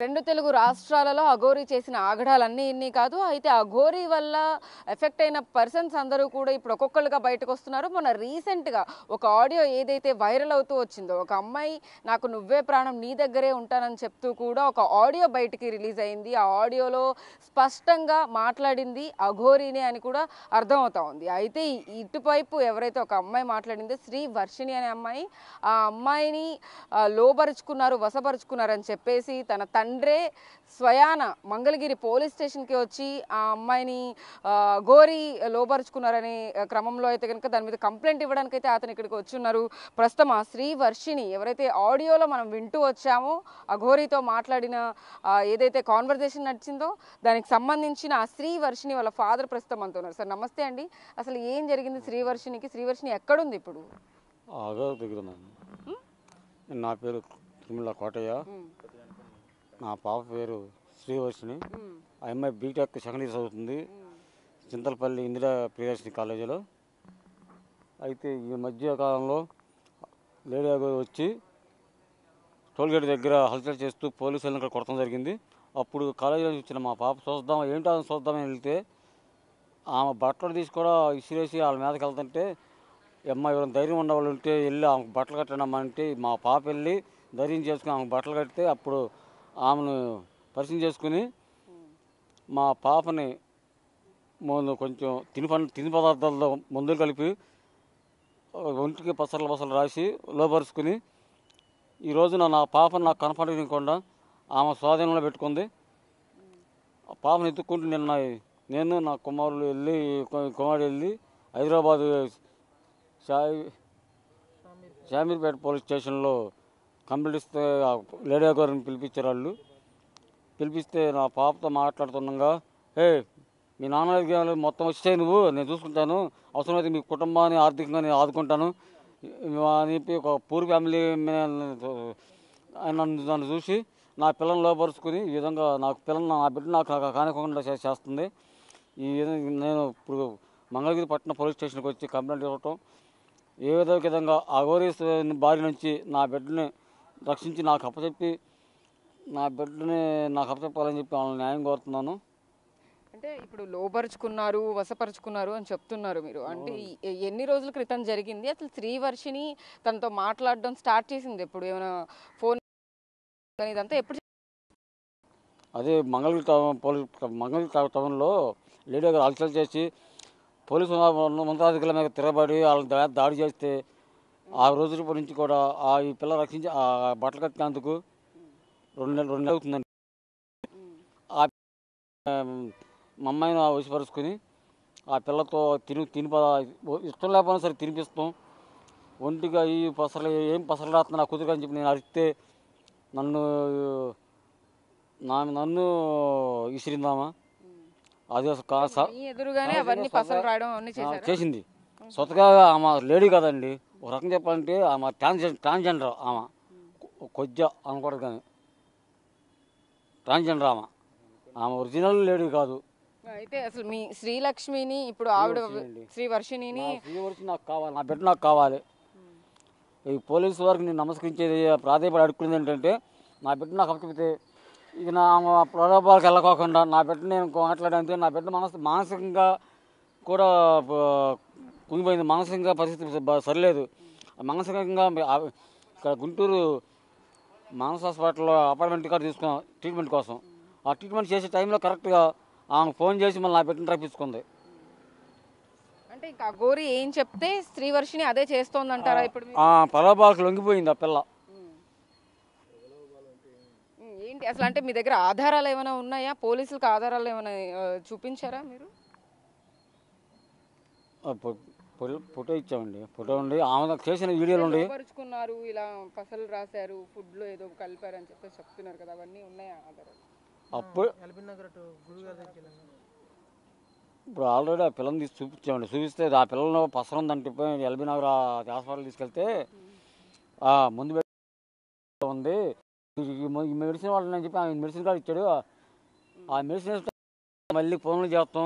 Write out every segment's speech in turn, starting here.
రెండు తెలుగు రాష్ట్రాలలో అఘోరీ చేసిన ఆగడాలన్నీ ఇన్ని కాదు. అయితే అఘోరీ వల్ల ఎఫెక్ట్ అయిన పర్సన్స్ అందరూ కూడా ఇప్పుడు ఒక్కొక్కరుగా బయటకు వస్తున్నారు. మొన్న రీసెంట్గా ఒక ఆడియో ఏదైతే వైరల్ అవుతూ వచ్చిందో, ఒక అమ్మాయి నాకు నువ్వే ప్రాణం నీ దగ్గరే ఉంటానని చెప్తూ కూడా ఒక ఆడియో బయటికి రిలీజ్ అయింది. ఆ ఆడియోలో స్పష్టంగా మాట్లాడింది అఘోరీనే అని కూడా అర్థమవుతా ఉంది. అయితే ఇటువైపు ఎవరైతే ఒక అమ్మాయి మాట్లాడిందో శ్రీ వర్షిణి అనే అమ్మాయి, ఆ అమ్మాయిని లోబరుచుకున్నారు, వశపరుచుకున్నారని చెప్పేసి తన తండ్రే స్వయాన మంగళగిరి పోలీస్ స్టేషన్కి వచ్చి ఆ అమ్మాయిని గోరి లోబరుచుకున్నారనే క్రమంలో అయితే కనుక దాని మీద కంప్లైంట్ ఇవ్వడానికి అయితే అతను ఇక్కడికి వచ్చి ఉన్నారు. ప్రస్తుతం ఆ శ్రీ వర్షిణి ఎవరైతే ఆడియోలో మనం వింటూ వచ్చామో అఘోరీతో మాట్లాడిన ఏదైతే కాన్వర్జేషన్ నడిచిందో దానికి సంబంధించిన ఆ శ్రీ వర్షిణి వాళ్ళ ఫాదర్ ప్రస్తుతం అంటున్నారు. సార్ నమస్తే అండి. అసలు ఏం జరిగింది శ్రీ వర్షిణికి? శ్రీ వర్షిణి ఎక్కడుంది ఇప్పుడు? నా పేరు తిరుమల కోటయ్య, నా పాప పేరు శ్రీవర్షిణి. ఆ అమ్మాయి బీటెక్ సెకండ్ ఇయర్ చదువుతుంది చింతలపల్లి ఇందిరా ప్రియదర్శిని కాలేజీలో. అయితే ఈ మధ్య కాలంలో లేడీ అఘోరీ వచ్చి టోల్గేట్ దగ్గర హల్చల్ చేస్తూ పోలీసులను ఇక్కడ కొట్టడం జరిగింది. అప్పుడు కాలేజీలో వచ్చిన మా పాప చూద్దామని వెళ్తే ఆమె బట్టలు తీసి కూడా ఇసిరేసి వాళ్ళ మీదకి వెళ్తుంటే, అమ్మాయి ఎవరైనా ధైర్యం ఉన్న వాళ్ళు ఉంటే వెళ్ళి ఆమెకు బట్టలు కట్టడమ్మా అంటే మా పాప వెళ్ళి ధైర్యం చేసుకుని ఆమెకు బట్టలు కడితే అప్పుడు ఆమెను పరిచయం చేసుకుని మా పాపని కొంచెం తిని పదార్థాలతో మందులు కలిపి ఒంటికి పసర్లు రాసి లోపరుచుకుని ఈ రోజున నా పాపను నాకు కనపడకుండా ఆమె స్వాధీనంలో పెట్టుకుంది. ఆ పాపను ఎత్తుక్కుంటూ నిన్న నేను నా కుమారుడు వెళ్ళి హైదరాబాద్ షామీర్పేట పోలీస్ స్టేషన్లో కంప్లైంట్ ఇస్తే లేడీ అఘోరీని పిలిపించారు. వాళ్ళు పిలిపిస్తే నా పాపతో మాట్లాడుతుండగా, మీ నాన్న దగ్గర మొత్తం వచ్చే నువ్వు నేను చూసుకుంటాను, అవసరమైతే మీ కుటుంబాన్ని ఆర్థికంగా నేను ఆదుకుంటాను అని చెప్పి ఒక పూర్ ఫ్యామిలీ నన్ను చూసి నా పిల్లల్ని లోపరుచుకుని ఈ విధంగా నా బిడ్డ నాకు కానికుండా చేస్తుంది. ఈ విధంగా నేను ఇప్పుడు మంగళగిరి పట్టణ పోలీస్ స్టేషన్కి వచ్చి కంప్లైంట్ ఇవ్వటం, ఏదో విధంగా అఘోరీ బారి నుంచి నా బిడ్డని రక్షించి నాకు అప్పచెప్పాలని చెప్పి వాళ్ళని న్యాయం కోరుతున్నాను. అంటే ఇప్పుడు లోపరుచుకున్నారు, వశపరుచుకున్నారు అని చెప్తున్నారు మీరు. అంటే ఎన్ని రోజుల క్రితం జరిగింది? అసలు శ్రీ వర్షిణి తనతో మాట్లాడడం స్టార్ట్ చేసింది ఎప్పుడు? ఏమైనా ఫోన్ ఇదంతా ఎప్పుడు? అదే మంగళగిరి టౌన్లో లేడీ గారు హల్చల్ చేసి పోలీసు ఉన్నతాధికారుల మీద తిరగబడి వాళ్ళ దాడి చేస్తే ఆ రోజుల నుంచి కూడా ఈ పిల్ల రక్షించి ఆ బట్టలు కట్టినందుకు 2 నెలలు అవుతుందండి. ఆ మా అమ్మాయిని వశపరుచుకుని ఆ పిల్లతో ఇష్టం లేకపోయినా సరే తినిపిస్తాం. ఒంటిగా ఏం పసరలు రాస్తున్నా నా కుదురు అని చెప్పి నేను అరిస్తే నన్ను విసిరిందామా. అది చేసింది స్వతగా. ఆమె లేడీ కదండి, ఒక రకం చెప్పాలంటే ఆమె ట్రాన్స్జెండర్. ఆమె కొద్దిగా అనకూడదు కానీ ట్రాన్స్జెండర్. ఆమె ఒరిజినల్ లేడీ కాదు. అయితే అసలు మీ శ్రీలక్ష్మిని ఇప్పుడు ఆవిడ శ్రీ వర్షిణి నాకు కావాలి, నా బిడ్డ నాకు కావాలి. ఈ పోలీసు వారికి నేను నమస్కరించేది, ప్రాధాన్యపడి అడుక్కునేది ఏంటంటే నా బిడ్డ నాకు అప్పచెప్తే ఇది నా ప్రలోభాలకు వెళ్ళకోకుండా నా బిడ్డ నేను మాట్లాడంతే నా బిడ్డ మానసికంగా కూడా కుంగిపోయింది. మానసికంగా పరిస్థితి సరిలేదు. మానసికంగా ఇక్కడ గుంటూరు మానస హాస్పిటల్లో అపాయింట్మెంట్ కార్డు తీసుకున్నాం ట్రీట్మెంట్ కోసం. ఆ ట్రీట్మెంట్ చేసే టైంలో కరెక్ట్గా ఆమె ఫోన్ చేసి మళ్ళీ నా బిడ్డను రప్పించుకుంది. అంటే ఇంకా అఘోరీ ఏం చెప్తే శ్రీ వర్షిణి అదే చేస్తోందంటారా? ఇప్పుడు ప్రలోభాలకు లొంగిపోయింది ఆ పిల్ల. ఏంటి అసలు? అంటే మీ దగ్గర ఆధారాలు ఏమైనా ఉన్నాయా? పోలీసులకు ఆధారాలు ఏమైనా చూపించారా మీరు? ఫోటో ఇచ్చామండి. ఫోటో ఉండి ఆమె చేసిన వీడియోలు ఉండి పరుచుకున్నారు, ఇలా పసలు రాశారు, ఫుడ్లో ఏదో కలిపారు అని చెప్పేసి చెప్తున్నారు కదా, అవన్నీ ఉన్నాయా ఆధారాలు? అప్పుడు ఇప్పుడు ఆల్రెడీ ఆ పిల్లని తీసి చూపిస్తే ఆ పిల్లలను పసరం ఉందంటే ఎల్బీ నగర్ హాస్పిటల్ తీసుకెళ్తే ముందు ఉంది ఈ మెడిసిన్ వాళ్ళని చెప్పి ఆమె మెడిసిన్ కార్డు ఇచ్చాడు. ఆ మెడిసిన్ మళ్ళీ ఫోన్లు చేస్తాం.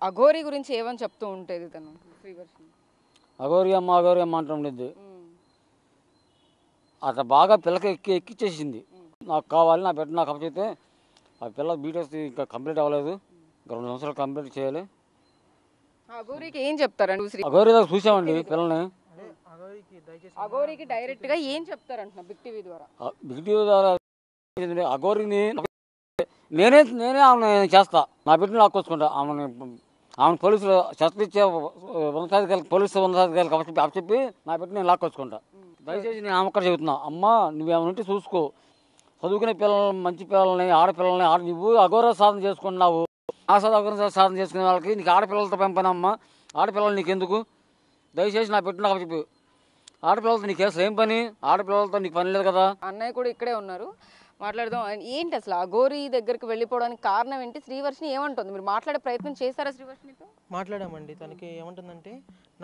అఘోరీ గురించి ఏమని చెప్తూ ఉంటుంది తను? అఘోరీ అమ్మ అంటుండేది. అట్లా బాగా పిల్లకి ఎక్కిచ్చేసింది. నాకు కావాలి, నా బిడ్డ నాకు అప్పచెప్తే ఆ పిల్ల బీటెక్స్ ఇంకా కంప్లీట్ అవ్వలేదు, ఇంకా 2 సంవత్సరాలు కంప్లీట్ చేయాలి. అఘోరికి ఏం చెప్తారండి? అఘోరి దాకా చూసామండి పిల్లల్ని. అఘోరికి డైరెక్ట్ గా ఏం చెప్తారంటున్నా బిగ్ టీవీ ద్వారా? బిగ్ టీవీ ద్వారా అఘోరిని నేనే ఆమె చేస్తా, నా బిడ్డని లాక్కొచ్చుకుంటా. ఆమె పోలీసులు శస్త్రీచ్చే ఉన్నతాధికారులకు, పోలీసు ఉన్నతాధికారులకు అప్పచెప్పి నా బిడ్డని నేను లాక్కొచ్చుకుంటా. దయచేసి నేను ఆమె ఒక్కడ చెబుతున్నా, అమ్మ నువ్వేమైనా ఉంటే చూసుకో, చదువుకునే పిల్లల్ని, మంచి పిల్లల్ని, ఆడపిల్లల్ని నువ్వు అఘోర సాధన చేసుకున్నావు. అఘోర సాధన చేసుకునే వాళ్ళకి నీకు ఆడపిల్లలతో పెంపనమ్మా, ఆడపిల్లలు నీకు ఎందుకు? దయచేసి నా బిడ్డని నాకు చెప్పు. ఆడపిల్లలతో నీకు అసలు ఏం పని? ఆడపిల్లలతో నీకు పని లేదు కదా. అన్నయ్య కూడా ఇక్కడే ఉన్నారు, మాట్లాడదాం. ఏంటి అసలు అఘోరి దగ్గరికి వెళ్ళిపోవడానికి కారణం ఏంటి? శ్రీవర్షిని ఏమంటుంది? మీరు మాట్లాడే ప్రయత్నం చేశారా శ్రీవర్షినితో? మాట్లాడామండి. తనకి ఏమంటుందంటే,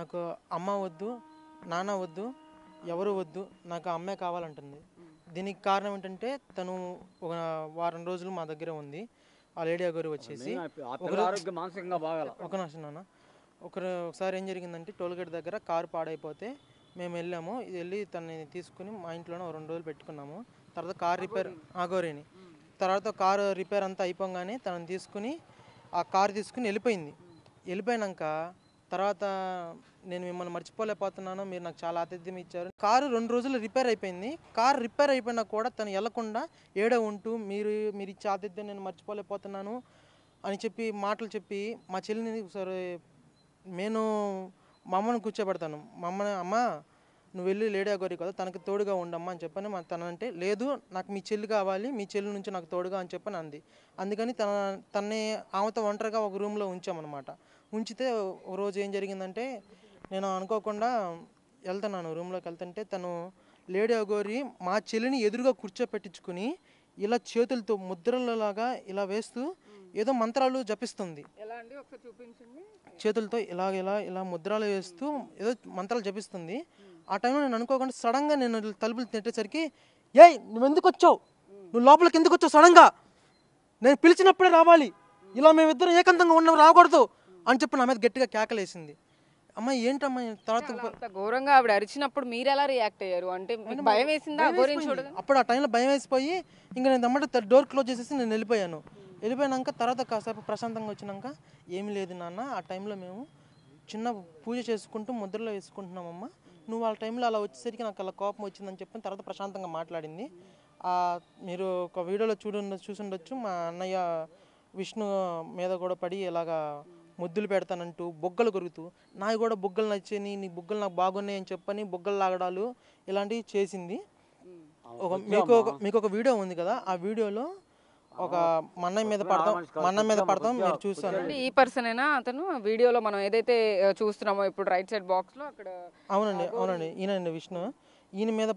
నాకు అమ్మ వద్దు, నాన్న వద్దు, ఎవరు వద్దు, నాకు అమ్మే కావాలంటుంది. దీనికి కారణం ఏంటంటే, తను ఒక వారం రోజులు మా దగ్గర ఉంది. ఆ లేడీ అఘోరి వచ్చేసి ఒకసారి ఏం జరిగిందంటే, టోల్గేట్ దగ్గర కారు పాడైపోతే మేము వెళ్ళాము. వెళ్ళి తనని తీసుకుని మా ఇంట్లోనే 2 రోజులు పెట్టుకున్నాము. తర్వాత కార్ రిపేర్, అఘోరిని తర్వాత కారు రిపేర్ అంతా అయిపోగానే తనని తీసుకుని ఆ కారు తీసుకుని వెళ్ళిపోయినాక తర్వాత నేను మిమ్మల్ని మర్చిపోలేకపోతున్నాను, మీరు నాకు చాలా ఆతిథ్యం ఇచ్చారు. కారు 2 రోజులు రిపేర్ అయిపోయింది. కారు రిపేర్ అయిపోయినా కూడా తను వెళ్లకుండా ఏడో ఉంటూ మీరు ఇచ్చే ఆతిథ్యం నేను మర్చిపోలేకపోతున్నాను అని చెప్పి మాటలు చెప్పి మా చెల్లిని సరే నేను మా అమ్మను కూర్చోబెడతాను. మా అమ్మని, అమ్మ నువ్వు వెళ్ళి లేడీ అఘోరి కదా, తనకి తోడుగా ఉండమ్మా అని చెప్పని తనంటే, లేదు నాకు మీ చెల్లి కావాలి, మీ చెల్లి నుంచి నాకు తోడుగా అని చెప్పని అంది. అందుకని తన్ని ఆమెతో ఒంటరిగా ఒక రూమ్లో ఉంచామన్నమాట. ఉంచితే ఒక రోజు ఏం జరిగిందంటే, నేను అనుకోకుండా వెళ్తున్నాను రూమ్లోకి వెళ్తుంటే, తను లేడీ అఘోరి మా చెల్లిని ఎదురుగా కూర్చోపెట్టించుకుని ఇలా చేతులతో ముద్రలలాగా ఇలా వేస్తూ ఏదో మంత్రాలు జపిస్తుంది. చేతులతో ఇలా ముద్రలు వేస్తూ ఏదో మంత్రాలు జపిస్తుంది. ఆ టైంలో నేను అనుకోకుండా సడన్గా నేను తలుపులు తిట్టేసరికి, ఏయ్ నువ్వు ఎందుకు వచ్చావు, నువ్వు లోపలికి ఎందుకు వచ్చావు, సడన్గా నేను పిలిచినప్పుడే రావాలి, ఇలా మేమిద్దరం ఏకాంతంగా ఉన్నాం రాకూడదు అని చెప్పి నా మీద గట్టిగా కేకలేసింది. అమ్మ ఏంటమ్మా? తర్వాత ఘోరంగా ఆవిడ అరిచినప్పుడు మీరు ఎలా రియాక్ట్ అయ్యారు? అంటే భయం వేసిందా? అప్పుడు ఆ టైంలో భయం వేసిపోయి ఇంకా నేను దమ్మట డోర్ క్లోజ్ చేసేసి నేను వెళ్ళిపోయాక తర్వాత కాసేపు ప్రశాంతంగా వచ్చినాక, ఏమీ లేదు నాన్న, ఆ టైంలో మేము చిన్న పూజ చేసుకుంటూ ముద్రలో వేసుకుంటున్నామమ్మా, నువ్వు ఆ టైంలో అలా వచ్చేసరికి నాకు అలా కోపం వచ్చిందని చెప్పిన తర్వాత ప్రశాంతంగా మాట్లాడింది. మీరు ఒక వీడియోలో చూసుండొచ్చు, మా అన్నయ్య విష్ణు మీద కూడా పడి ఇలాగా ముద్దులు పెడతానంటూ బొగ్గలు కొరుకుతూ, నాకు కూడా బొగ్గలు నచ్చాయి, నీ బొగ్గలు నాకు బాగున్నాయి అని చెప్పని బొగ్గలు లాగడాలు ఇలాంటివి చేసింది. మీకు ఒక వీడియో ఉంది కదా, ఆ వీడియోలో ఒక మన్నయ్య మీద పడతాం మీరు చూసారు. ఈ పర్సన్ అయినా అతను వీడియోలో మనం ఏదైతే చూస్తున్నామో ఇప్పుడు రైట్ సైడ్ బాక్స్ లో అక్కడ? అవునండి ఈయనండి విష్ణు. ఈయన మీద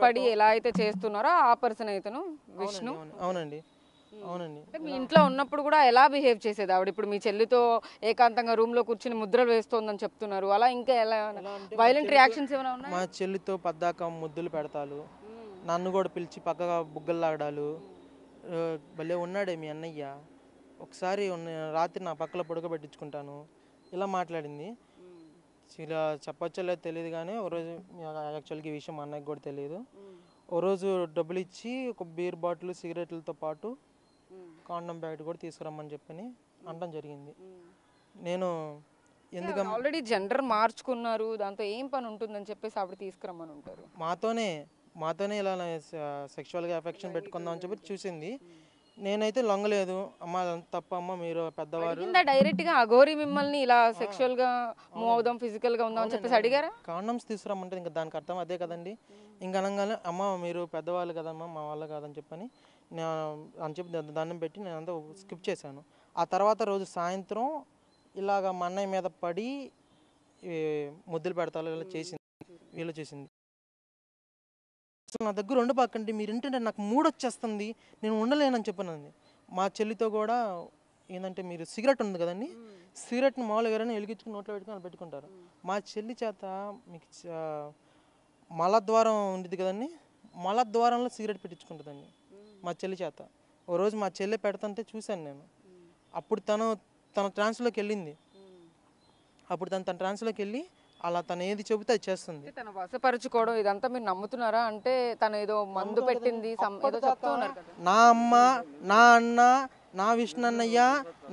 పడి ఎలా అయితే చేస్తున్నారో ఆ పర్సన్ అయితేను విష్ణు. అవునండి. మీ ఇంట్లో ఉన్నప్పుడు కూడా ఎలా బిహేవ్ చేసేది ఆవిడ? ఇప్పుడు మీ చెల్లితో ఏకాంతంగా రూమ్ లో కూర్చుని ముద్రలు వేస్తోందని చెప్తున్నారు, అలా ఇంకా ఎలా వైలెంట్ రియాక్షన్స్ ఏమైనా ఉన్నాయి? మా చెల్లితో పద్దాక ముద్దులు పెడతాలు, నన్ను కూడా పిలిచి పక్కగా బుగ్గలు లాగడాలు. భలే ఉన్నాడే మీ అన్నయ్య, ఒకసారి రాత్రి నా పక్కలో పడుకోబెట్టించుకుంటాను, ఇలా మాట్లాడింది. ఇలా చెప్పొచ్చో లేదో తెలియదు కానీ ఓ రోజు యాక్చువల్గా ఈ విషయం మా అన్నయ్యకి కూడా తెలియదు. ఓ రోజు డబ్బులు ఇచ్చి ఒక బీర్ బాటిల్, సిగరెట్లతో పాటు కాండం ప్యాకెట్ కూడా తీసుకురమ్మని చెప్పని అనడం జరిగింది. నేను ఎందుకంటే ఆల్రెడీ జెండర్ మార్చుకున్నారు, దాంతో ఏం పని ఉంటుందని చెప్పేసి ఆవిడ తీసుకురమ్మని ఉంటారు. మాతోనే ఇలా సెక్షువల్గా ఎఫెక్షన్ పెట్టుకుందాం అని చెప్పి చూసింది. నేనైతే లొంగలేదు. అమ్మ తప్ప, అమ్మ మీరు పెద్దవారు. డైరెక్ట్ గా అఘోరి మిమ్మల్ని ఇలా సెక్షువల్ గా మూవ్ అవుదాం, ఫిజికల్ గా ఉందాం అని చెప్పేసి అడిగారా? కాండమ్స్ తీసుకురమ్మంటే ఇంకా దానికి అర్థం అదే కదండి. ఇంకా అనగానే అమ్మ మీరు పెద్దవాళ్ళు కదమ్మా, మా వాళ్ళు కాదని చెప్పని నేను అని చెప్పి దండం పెట్టి నేను అంతా స్కిప్ చేశాను. ఆ తర్వాత రోజు సాయంత్రం ఇలాగ మా అన్నయ్య మీద పడి ముద్దులు పెడతారు ఇలా చేసింది, వీళ్ళు చేసింది. అసలు నా దగ్గర ఉండబాకండి, మీరు ఏంటంటే నాకు మూడొచ్చేస్తుంది, నేను ఉండలేనని చెప్పానండి. మా చెల్లితో కూడా ఏంటంటే, మీరు సిగరెట్ ఉంది కదండి, సిగరెట్ని మామూలుగా వెలిగించుకుని నోట్లో పెట్టుకుని పెట్టుకుంటారు. మా చెల్లి చేత మీకు మలద్వారం ఉండేది కదండి, మలద్వారంలో సిగరెట్ పెట్టించుకుంటుందండి మా చెల్లి చేత. ఓ రోజు మా చెల్లి పెడతంటే చూశాను నేను. అప్పుడు తన ట్రాన్స్లోకి వెళ్ళింది. అప్పుడు తన ట్రాన్స్లోకి వెళ్ళి అలా తను ఏది చెబితే అది చేస్తుంది. తను వశపరుచుకోవడం ఇదంతా మీరు నమ్ముతున్నారా? అంటే తను ఏదో మందు పెట్టింది ఏదో చెప్తూ ఉన్నారు కదా. నా అమ్మ, నా అన్న, నా విష్ణన్నయ్య,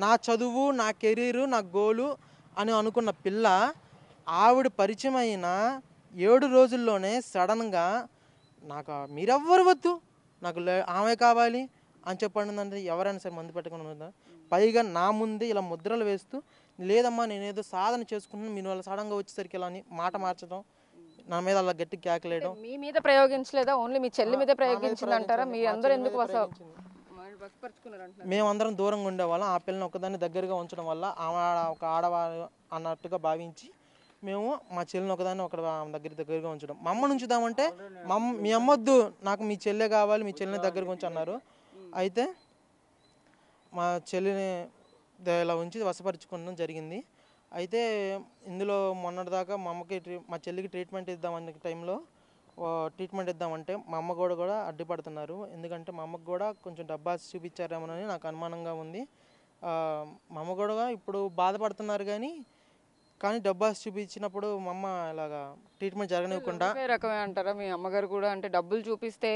నా చదువు, నా కెరీరు, నా గోలు అని అనుకున్న పిల్ల ఆవిడ పరిచయం అయిన 7 రోజుల్లోనే సడన్గా నాకు మీరెవ్వరు వద్దు, నాకు ఆమె కావాలి అని చెప్పండి. అంటే ఎవరైనా సరే మందు పెట్టకుండా ఉందా? పైగా నా ముందే ఇలా ముద్రలు వేస్తూ, లేదమ్మా నేనేదో సాధన చేసుకుంటున్నాను, మీరు వాళ్ళు సడన్గా వచ్చేసరికి ఇలా అని మాట మార్చడం, నా మీద అలా గట్టి కేకలేయడం. మీ మీద ప్రయోగించలేదా? ఓన్లీ మీ చెల్లి మీద ప్రయోగించింది అంటారా? మీ అందరూ ఎందుకు మేమందరం దూరంగా ఉండేవాళ్ళం. ఆ పిల్లని ఒకదాన్ని దగ్గరగా ఉంచడం వల్ల ఆమె ఒక ఆడవాళ్ళు అన్నట్టుగా భావించి మేము మా చెల్లిని ఒకదాన్ని దగ్గరగా ఉంచడం. మా అమ్మని ఉంచుదామంటే మీ అమ్మొద్దు, నాకు మీ చెల్లె కావాలి, మీ చెల్లిని దగ్గరగా ఉంచి అన్నారు. అయితే మా చెల్లిని ఇలా ఉంచి వశపరుచుకోవడం జరిగింది. అయితే ఇందులో మొన్నటిదాకా మా చెల్లికి ట్రీట్మెంట్ ఇద్దామనే టైంలో ట్రీట్మెంట్ ఇద్దామంటే మా అమ్మ కూడా అడ్డుపడుతున్నారు. ఎందుకంటే మా అమ్మకు కూడా కొంచెం డబ్బాస్ చూపించారేమోనని నాకు అనుమానంగా ఉంది. మా అమ్మ కూడా ఇప్పుడు బాధపడుతున్నారు కానీ డబ్బాస్ చూపించినప్పుడు మా అమ్మ ఇలాగా ట్రీట్మెంట్ జరగనివ్వకుండా. రకమే అంటారా మీ అమ్మగారు కూడా? అంటే డబ్బులు చూపిస్తే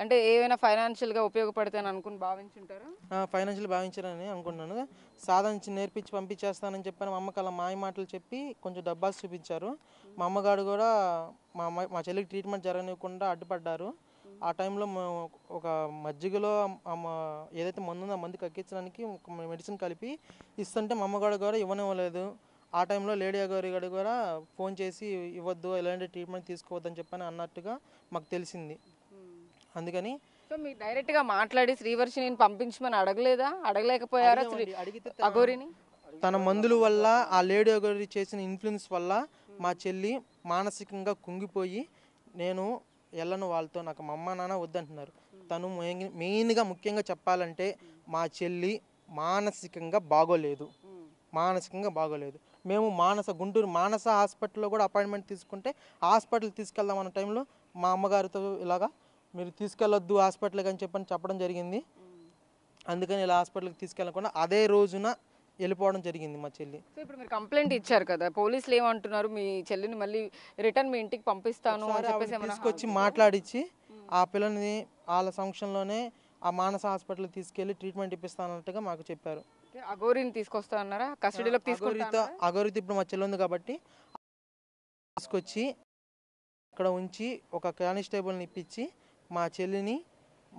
అంటే ఏమైనా ఫైనాన్షియల్గా ఉపయోగపడితే అని అనుకుని భావించుంటారా? ఫైనాన్షియల్ భావించారని అనుకున్నాను. సాధించి నేర్పించి పంపించేస్తానని చెప్పాను. మా అమ్మకి అలా మాయ మాటలు చెప్పి కొంచెం డబ్బాస్ చూపించారు. మా అమ్మగారు కూడా మా చెల్లికి ట్రీట్మెంట్ జరగనివ్వకుండా అడ్డుపడ్డారు. ఆ టైంలో ఒక మజ్జిగలో ఏదైతే మందు ఉందో ఆ మందు కక్కించడానికి ఒక మెడిసిన్ కలిపి ఇస్తుంటే మా అమ్మగారు కూడా ఇవ్వనివ్వలేదు. ఆ టైంలో లేడీ గారి కూడా ఫోన్ చేసి ఇవ్వద్దు, ఎలాంటి ట్రీట్మెంట్ తీసుకోవద్దని చెప్పని అన్నట్టుగా మాకు తెలిసింది. అందుకని సో మీరు డైరెక్ట్గా మాట్లాడి శ్రీవర్షిని పంపించమని అడగలేకపోయారా అఘోరిని? తన మందుల వల్ల, ఆ లేడీ అఘోరి చేసిన ఇన్ఫ్లుయెన్స్ వల్ల మా చెల్లి మానసికంగా కుంగిపోయి నేను వెళ్ళను వాళ్ళతో, నాకు మా అమ్మ నాన్న వద్దంటున్నారు. తను ముఖ్యంగా చెప్పాలంటే మా చెల్లి మానసికంగా బాగోలేదు. మేము గుంటూరు మానస హాస్పిటల్లో కూడా అపాయింట్మెంట్ తీసుకుంటే హాస్పిటల్ తీసుకెళ్దాం అన్న టైంలో మా అమ్మగారితో ఇలాగా మీరు తీసుకెళ్ళొద్దు హాస్పిటల్కి అని చెప్పడం జరిగింది. అందుకని ఇలా హాస్పిటల్కి తీసుకెళ్ళకుండా అదే రోజున వెళ్ళిపోవడం జరిగింది మా చెల్లి. సో ఇప్పుడు మీరు కంప్లైంట్ ఇచ్చారు కదా, పోలీసులు ఏమంటున్నారు? మీ చెల్లిని మళ్ళీ రిటర్న్ మీ ఇంటికి పంపిస్తాను అని చెప్పేసి తీసుకొచ్చి మాట్లాడించి ఆ పిల్లని వాళ్ళ సంక్షంలోనే ఆ మానస హాస్పిటల్కి తీసుకెళ్లి ట్రీట్మెంట్ ఇప్పిస్తానన్నట్టుగా మాకు చెప్పారు. అఘోరిని తీసుకొస్తా అన్నారా? కస్టడీలోకి అఘోరితో ఇప్పుడు మా చెల్లి ఉంది కాబట్టి తీసుకొచ్చి అక్కడ ఉంచి ఒక కానిస్టేబుల్ని ఇప్పించి మా చెల్లిని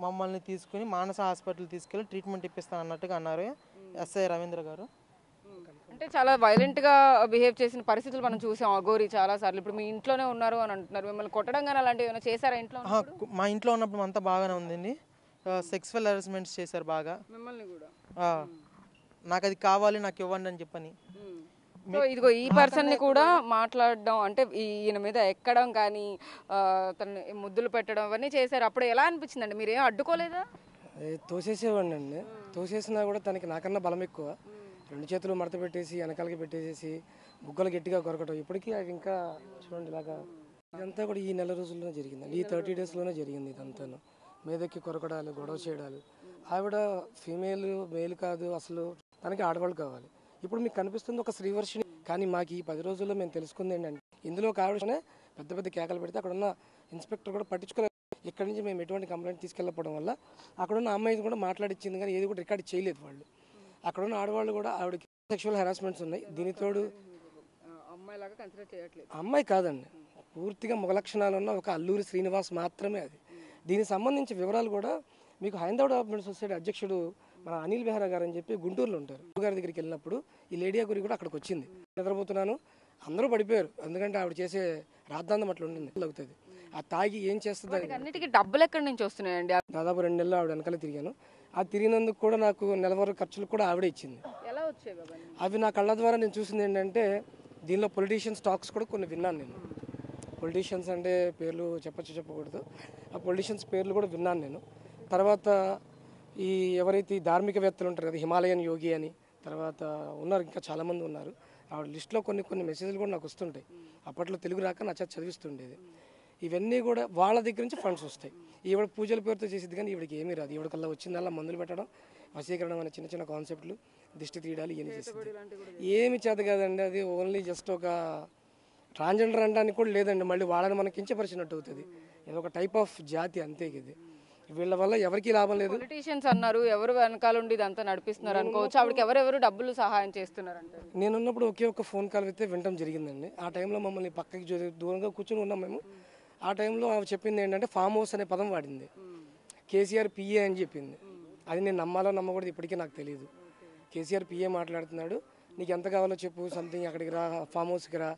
మమ్మల్ని తీసుకుని మానస హాస్పిటల్ తీసుకెళ్ళి ట్రీట్మెంట్ ఇప్పిస్తాను అన్నట్టుగా అన్నారు ఎస్ఐ రవీంద్ర గారు. అంటే చాలా వైలెంట్గా బిహేవ్ చేసిన పరిస్థితులు మనం చూసాం అఘోరి చాలా సార్లు. ఇప్పుడు మీ ఇంట్లోనే ఉన్నారు అని అంటున్నారు, మిమ్మల్ని కొట్టడం కానీ అలాంటివి ఏమైనా చేశారా ఇంట్లో? మా ఇంట్లో ఉన్నప్పుడు అంతా బాగానే ఉందండి. సెక్సువల్ హెరాస్మెంట్స్ చేశారు బాగా మిమ్మల్ని కూడా. నాకు అది కావాలి, నాకు ఇవ్వండి అని చెప్పని. సో ఇదిగో ఈ పర్సన్ ని కూడా మాట్లాడడం అంటే ఈయన మీద ఎక్కడం కానీ తను ముద్దులు పెట్టడం అవన్నీ చేశారు. అప్పుడు ఎలా అనిపించిందండి? మీరేం అడ్డుకోలేదా? తోసేసేవాడిని అండి. తోసేసినా కూడా తనకి నాకన్నా బలం ఎక్కువ. 2 చేతులు మడత పెట్టేసి వెనకాలకి పెట్టేసేసి బుగ్గలు గట్టిగా కొరకటం. ఇప్పటికీ అది ఇంకా చూడండి ఇలాగా. ఇదంతా కూడా ఈ నెల రోజుల్లోనే జరిగిందండి. ఈ 30 డేస్లోనే జరిగింది ఇదంతాను. మీదకి కొరకడాలు, గొడవ చేయడాలు. ఆవిడ ఫీమేల్ మేల్ కాదు, అసలు తనకి ఆడవాళ్ళు కావాలి. ఇప్పుడు మీకు కనిపిస్తుంది ఒక శ్రీవర్షిని. కానీ మాకు ఈ 10 రోజుల్లో మేము తెలుసుకుంది ఏంటంటే ఇందులో ఒక ఆవిడనే పెద్ద పెద్ద కేకలు పెడితే అక్కడ ఉన్న ఇన్స్పెక్టర్ కూడా పట్టించుకోలేదు. ఇక్కడి నుంచి మేము ఎటువంటి కంప్లైంట్ తీసుకెళ్ళకపోవడం వల్ల అక్కడ ఉన్న అమ్మాయి కూడా మాట్లాడిచ్చింది, కానీ ఏది కూడా రికార్డ్ చేయలేదు వాళ్ళు. అక్కడ ఉన్న ఆడవాళ్ళు కూడా ఆవిడకి సెక్షువల్ హెరాస్మెంట్స్ ఉన్నాయి. దీనితోడు అమ్మాయి కాదండి, పూర్తిగా మగ లక్షణాలు ఉన్న ఒక అల్లూరి శ్రీనివాస్ మాత్రమే అది. దీనికి సంబంధించి వివరాలు కూడా మీకు హైందవ డెవలప్మెంట్ సొసైటీ అధ్యక్షుడు మన అనిల్ బెహ్రా గారు అని చెప్పి గుంటూరులో ఉంటారు. గారి దగ్గరికి వెళ్ళినప్పుడు ఈ లేడీ గురి కూడా అక్కడికి వచ్చింది. నిద్రపోతున్నాను, అందరూ పడిపోయారు. ఎందుకంటే ఆవిడ చేసే రాద్ధాంతం అట్లా ఉండింది. అవుతుంది ఆ తాగి ఏం చేస్తుంది. అన్నిటికీ డబ్బులు ఎక్కడి నుంచి వస్తున్నాయండి? దాదాపు 2 నెలలు ఆవిడ వెనకాల తిరిగాను. ఆ తిరిగినందుకు కూడా నాకు నెలవారీ ఖర్చులు కూడా ఆవిడే ఇచ్చింది. ఎలా వచ్చేవి అవి నా కళ్ళ ద్వారా నేను చూసింది ఏంటంటే దీనిలో పొలిటీషియన్స్ టాక్స్ కూడా కొన్ని విన్నాను నేను. పొలిటీషియన్స్ అంటే పేర్లు చెప్పకూడదు. ఆ పొలిటీషియన్స్ పేర్లు కూడా విన్నాను నేను. తర్వాత ఈ ఎవరైతే ఈ ధార్మికవేత్తలు ఉంటారు కదా, హిమాలయన్ యోగి అని, తర్వాత ఉన్నారు ఇంకా చాలామంది ఉన్నారు. ఆవిడ లిస్టులో కొన్ని మెసేజ్లు కూడా నాకు వస్తుంటాయి. అప్పట్లో తెలుగు రాక నా చేత చదివిస్తుండేది. ఇవన్నీ కూడా వాళ్ళ దగ్గర నుంచి ఫండ్స్ వస్తాయి. ఈవిడ పూజల పేరుతో చేసేది, కానీ ఈవిడికి ఏమీ రాదు. ఈవిడకల్లా వచ్చిందల్లా మందులు పెట్టడం, వశీకరణం అనే చిన్న చిన్న కాన్సెప్ట్లు, దిష్టి తీయడాలు ఇవన్నీ చేసింది. ఏమి చేత కాదండి. అది ఓన్లీ జస్ట్ ఒక ట్రాన్స్జెండర్ అనడానికి కూడా లేదండి, మళ్ళీ వాళ్ళని మనకి కించపరిచినట్టు అవుతుంది. ఇది ఒక టైప్ ఆఫ్ జాతి అంతే. ఇది వీళ్ళ వల్ల ఎవరికీ లాభం లేదు. పొలిటీషియన్స్ అన్నారు, ఎవరు వెనకాల ఉండి ఇదంతా నడిపిస్తున్నారు అనుకోవచ్చు. ఆవిడకి ఎవరెవరు డబ్బులు సహాయం చేస్తున్నారు అంటే? నేనున్నప్పుడు ఒకే ఒక ఫోన్ కాల్ అయితే వినటం జరిగిందండి. ఆ టైంలో మమ్మల్ని పక్కకి దూరంగా కూర్చొని ఉన్నాం మేము. ఆ టైంలో ఆమె చెప్పింది ఏంటంటే ఫామ్ హౌస్ అనే పదం వాడింది, కేసీఆర్ పిఏ అని చెప్పింది. అది నేను నమ్మాలో నమ్మకూడదు ఇప్పటికీ నాకు తెలియదు. కేసీఆర్ పిఏ మాట్లాడుతున్నాడు, నీకు ఎంత కావాలో చెప్పు, సంథింగ్ అక్కడికి రా, ఫామ్ హౌస్కి రా,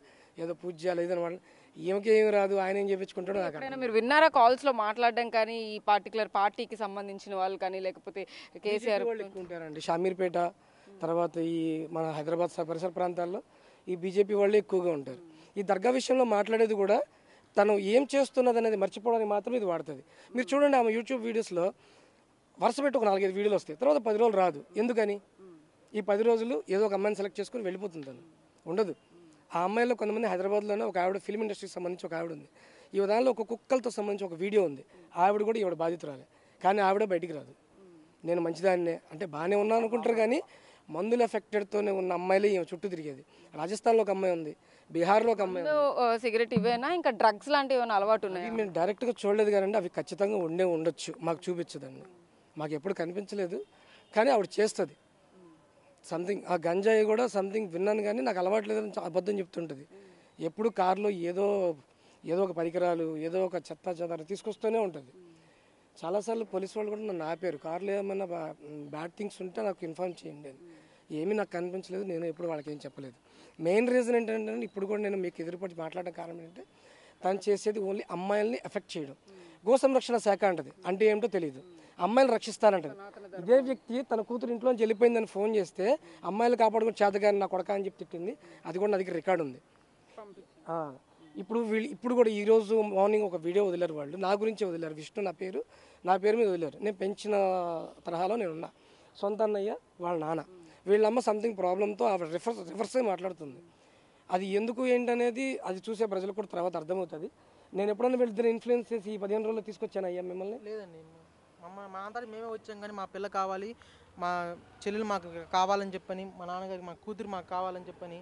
ఏదో పూజ చేయాలి ఏదో వాళ్ళు, ఈమెకి ఏమి రాదు, ఆయన ఏం చెప్పించుకుంటాడో నాకు ఎప్పుడైనా మీరు విన్నారా కాల్స్ లో మాట్లాడడం కానీ, ఈ పర్టికులర్ పార్టీకి సంబంధించిన వాళ్ళు కానీ, లేకపోతే కేసీఆర్ వాళ్ళు ఎక్కువ ఉంటారండి. షామీర్పేట తర్వాత ఈ మన హైదరాబాద్ పరిసర ప్రాంతాల్లో ఈ బీజేపీ వాళ్ళు ఎక్కువగా ఉంటారు. ఈ దర్గా విషయంలో మాట్లాడేది కూడా తను ఏం చేస్తున్నది అనేది మర్చిపోవడానికి మాత్రం ఇది వాడుతుంది. మీరు చూడండి, ఆమె యూట్యూబ్ వీడియోస్లో వరుస పెట్టి ఒక 4-5 వీడియోలు వస్తాయి, తర్వాత 10 రోజులు రాదు. ఎందుకని? ఈ 10 రోజులు ఏదో ఒక అమ్మాయిని సెలెక్ట్ చేసుకుని వెళ్ళిపోతుంది, తను ఉండదు. ఆ అమ్మాయిలో కొంతమంది హైదరాబాద్లోనే ఒక ఆవిడ ఫిల్మ్ ఇండస్ట్రీకి సంబంధించి ఒక ఆవిడ ఉంది. ఈ ఉదాహరణలో ఒక కుక్కలతో సంబంధించి ఒక వీడియో ఉంది, ఆవిడ కూడా ఈవిడ బాధితురాలే, కానీ ఆవిడ బయటికి రాదు. నేను మంచిదాన్నే అంటే బాగానే ఉన్నాను అనుకుంటారు, కానీ మందుల ఎఫెక్టెడ్తోనే ఉన్న అమ్మాయిలే ఈమె చుట్టూ తిరిగేది. రాజస్థాన్లో ఒక అమ్మాయి ఉంది, బీహార్లో ఒక అమ్మాయి ఉంది. సిగరెట్ ఇవేనా, ఇంకా డ్రగ్స్ లాంటివి ఏమైనా అలవాటు ఉన్నాయి? అవి మేము డైరెక్ట్గా చూడలేదు కానీ అవి ఖచ్చితంగా ఉండొచ్చు, మాకు చూపించదండి, మాకు ఎప్పుడు కనిపించలేదు. కానీ ఆవిడ చేస్తుంది సంథింగ్. ఆ గంజాయి కూడా సంథింగ్ విన్నాను, కానీ నాకు అలవాటు లేదని అబద్ధం చెప్తుంటుంది. ఎప్పుడు కారులో ఏదో ఒక పరికరాలు, ఏదో ఒక చెత్త చెదారం తీసుకొస్తూనే ఉంటుంది. చాలాసార్లు పోలీసు వాళ్ళు కూడా నన్ను ఆపారు, కారులో ఏమైనా బ్యాడ్ థింగ్స్ ఉంటే నాకు ఇన్ఫార్మ్ చేయండి అని. ఏమీ నాకు కనిపించలేదు, నేను ఎప్పుడు వాళ్ళకి ఏం చెప్పలేదు. మెయిన్ రీజన్ ఏంటంటే ఇప్పుడు కూడా నేను మీకు ఎదురుపడి మాట్లాడడం కారణం ఏంటంటే తను చేసేది ఓన్లీ అమ్మాయిల్ని ఎఫెక్ట్ చేయడం. గో సంరక్షణ శాఖ అంటది, అంటే ఏమిటో తెలియదు, అమ్మాయిలు రక్షిస్తానంటది. ఇదే వ్యక్తి తన కూతురు ఇంట్లోంచి వెళ్ళిపోయిందని ఫోన్ చేస్తే అమ్మాయిలు కాపాడుకుని చేతగాని నా కొడక అని చెప్పి తిట్టింది, అది కూడా నా దగ్గర రికార్డు ఉంది. ఇప్పుడు కూడా ఈరోజు మార్నింగ్ ఒక వీడియో వదిలేరు, వాళ్ళు నా గురించి వదిలేరు, విష్ణు నా పేరు మీద వదిలేరు. నేను పెంచిన తరహాలో నేను ఉన్నా, సొంత అన్నయ్య వాళ్ళ నాన్న, వీళ్ళమ్మ సంథింగ్ ప్రాబ్లంతో ఆవిడ రివర్సే మాట్లాడుతుంది. అది ఎందుకు ఏంటనేది అది చూసే ప్రజలకు కూడా తర్వాత అర్థమవుతుంది. నేను ఎప్పుడైనా వీళ్ళిద్దరు ఇన్ఫ్లుయెన్స్ చేసి ఈ 15 రోజుల్లో తీసుకొచ్చాను అయ్యా మిమ్మల్ని? లేదండి, మా అంతటి మేమే వచ్చాం, కానీ మా పిల్ల కావాలి, మా చెల్లెలు మాకు కావాలని చెప్పని, మా నాన్నగారికి మా కూతురు మాకు కావాలని చెప్పని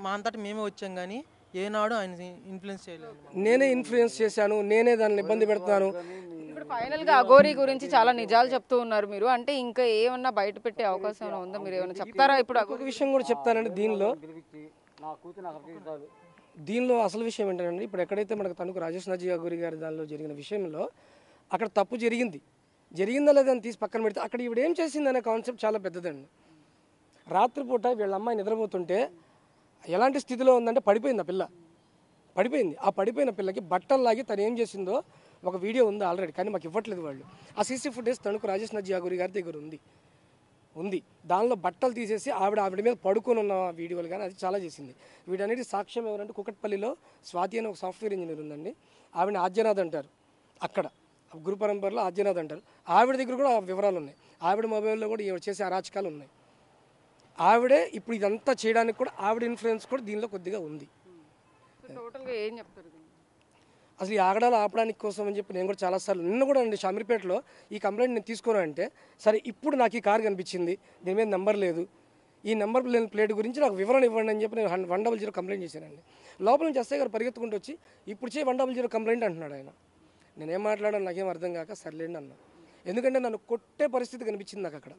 మా అంతటి మేమే వచ్చాం, కానీ ఏనాడు ఆయన ఇన్ఫ్లుయెన్స్ చేయలేదు. నేనే ఇన్ఫ్లుయెన్స్ చేశాను, నేనే దాన్ని ఇబ్బంది పెడుతున్నాను. ఇప్పుడు ఫైనల్ గా అఘోరి గురించి చాలా నిజాలు చెప్తూ ఉన్నారు మీరు, అంటే ఇంకా ఏమన్నా బయట పెట్టే అవకాశం ఉందా? మీరు ఏమైనా చెప్తారా? ఇప్పుడు ఒక విషయం కూడా చెప్తానండి, దీనిలో అసలు విషయం ఏంటంటే ఇప్పుడు ఎక్కడైతే మనకు తణుకు రాజేష్ నాజీ అఘోరి గారి దానిలో జరిగిన విషయంలో అక్కడ తప్పు జరిగిందా లేదని తీసి పక్కన పెడితే అక్కడ ఈవిడ ఏం చేసింది అనే కాన్సెప్ట్ చాలా పెద్దదండి. రాత్రిపూట వీళ్ళ అమ్మాయి నిద్రపోతుంటే ఎలాంటి స్థితిలో ఉందంటే పడిపోయింది, ఆ పిల్ల పడిపోయింది. ఆ పడిపోయిన పిల్లకి బట్టలు లాగి తను ఏం చేసిందో ఒక వీడియో ఉంది ఆల్రెడీ, కానీ మాకు ఇవ్వట్లేదు వాళ్ళు. ఆ CC footage Tanuku Rajesh Nazi Aghori గారి దగ్గర ఉంది. దానిలో బట్టలు తీసేసి ఆవిడ మీద పడుకొని ఉన్న వీడియోలు కానీ అది చాలా చేసింది. వీటన్నిటి సాక్ష్యం ఎవరంటే కుకట్పల్లిలో స్వాతి అని ఒక సాఫ్ట్వేర్ ఇంజనీర్ ఉందండి, ఆవిడ ఆద్యనాథ్ అంటారు, అక్కడ గురు పరంపరలో ఆద్యనాథ్ అంటారు. ఆవిడ దగ్గర కూడా వివరాలు ఉన్నాయి, ఆవిడ మొబైల్లో కూడా ఈవిడ చేసే అరాచకాలు ఉన్నాయి. ఆవిడే ఇప్పుడు ఇదంతా చేయడానికి కూడా ఆవిడ ఇన్ఫ్లుయెన్స్ కూడా దీనిలో కొద్దిగా ఉంది. టోటల్గా ఏం చెప్తారు? అసలు ఈ ఆగడాలు ఆపడానికి కోసం అని చెప్పి నేను కూడా చాలాసార్లు నిన్న కూడా అండి షామీర్పేటలో ఈ కంప్లైంట్ నేను తీసుకోను అంటే, సరే ఇప్పుడు నాకు ఈ కారు కనిపించింది, దీని మీద నెంబర్ లేదు, ఈ నెంబర్ లేని ప్లేట్ గురించి నాకు వివరణ ఇవ్వండి అని చెప్పి నేను 100 కంప్లైంట్ చేశానండి. లోపల నుంచి ఎస్ఐ గారు పరిగెత్తుకుంటూ వచ్చి ఇప్పుడు 100 కంప్లైంట్ అంటున్నాడు ఆయన. నేనేం మాట్లాడాను నాకేం అర్థం కాక సర్లేండి అన్నా, ఎందుకంటే నన్ను కొట్టే పరిస్థితి కనిపించింది నాకు అక్కడ.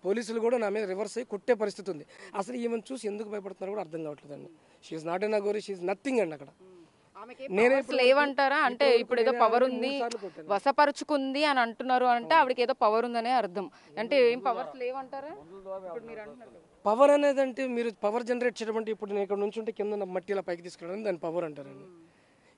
పోలీసులు కూడా నా మీద రివర్స్ అయ్యి కొట్టే పరిస్థితి ఉంది. అసలు ఈమెను చూసి ఎందుకు భయపడుతున్నారో కూడా అర్థం కావట్లేదండి. She's not an Aghori, she's nothing అండి అక్కడ. నేనే లేవంటారా అంటే ఇప్పుడు ఏదో పవర్ ఉంది, వశపరుచుకుంది అని అంటున్నారు, అంటే ఆవిడకి ఏదో పవర్ ఉందనే అర్థం. అంటే ఏం పవర్స్ లేవంటారా? పవర్ అనేది అంటే మీరు పవర్ జనరేట్ చేయడం అంటే ఇప్పుడు నేను ఇక్కడ నుంచి ఉంటే కింద మట్టి ఇలా పైకి తీసుకెళ్ళడం దాన్ని పవర్ అంటారండి.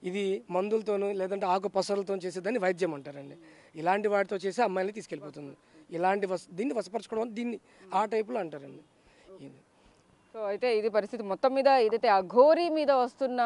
ఇది మందులతోనూ లేదంటే ఆకు పసరులతో చేసేదాన్ని వైద్యం అంటారండి. ఇలాంటి వాటితో చేసి అమ్మాయిని తీసుకెళ్ళిపోతుంది. ఇలాంటి దీన్ని వశపరచుకోవడం దీన్ని ఆ టైపులో అంటారండి. సో అయితే ఇది పరిస్థితి మొత్తం మీద. ఏదైతే అఘోరి మీద వస్తున్న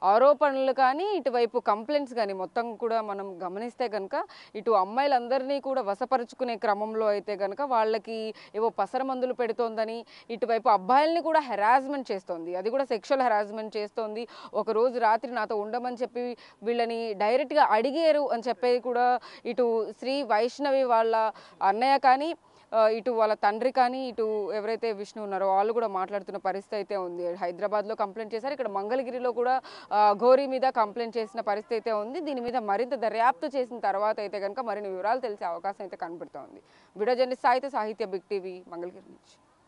ఆరోపణలు కానీ ఇటువైపు కంప్లైంట్స్ కానీ మొత్తం కూడా మనం గమనిస్తే కనుక ఇటు అమ్మాయిలందరినీ కూడా వశపరుచుకునే క్రమంలో అయితే కనుక వాళ్ళకి ఏవో పసర మందులు పెడుతోందని, ఇటువైపు అబ్బాయిల్ని కూడా హెరాస్మెంట్ చేస్తోంది, అది కూడా సెక్షువల్ హెరాస్మెంట్ చేస్తోంది. ఒక రోజు రాత్రి నాతో ఉండమని చెప్పి వీళ్ళని డైరెక్ట్గా అడిగారు అని చెప్పి కూడా ఇటు శ్రీ వైష్ణవి వాళ్ళ అన్నయ్య కానీ ఇటు వాళ్ళ తండ్రి కానీ ఇటు ఎవరైతే విష్ణు ఉన్నారో వాళ్ళు కూడా మాట్లాడుతున్న పరిస్థితి అయితే ఉంది. హైదరాబాద్లో కంప్లైంట్ చేశారు, ఇక్కడ మంగళగిరిలో కూడా ఘోరీ మీద కంప్లైంట్ చేసిన పరిస్థితి అయితే ఉంది. దీని మీద మరింత దర్యాప్తు చేసిన తర్వాత అయితే కనుక మరిన్ని వివరాలు తెలిసే అవకాశం అయితే కనబడుతోంది. వీడియో జర్నలిస్ట్ సాహిత్య బిగ్ టీవీ మంగళగిరి నుంచి.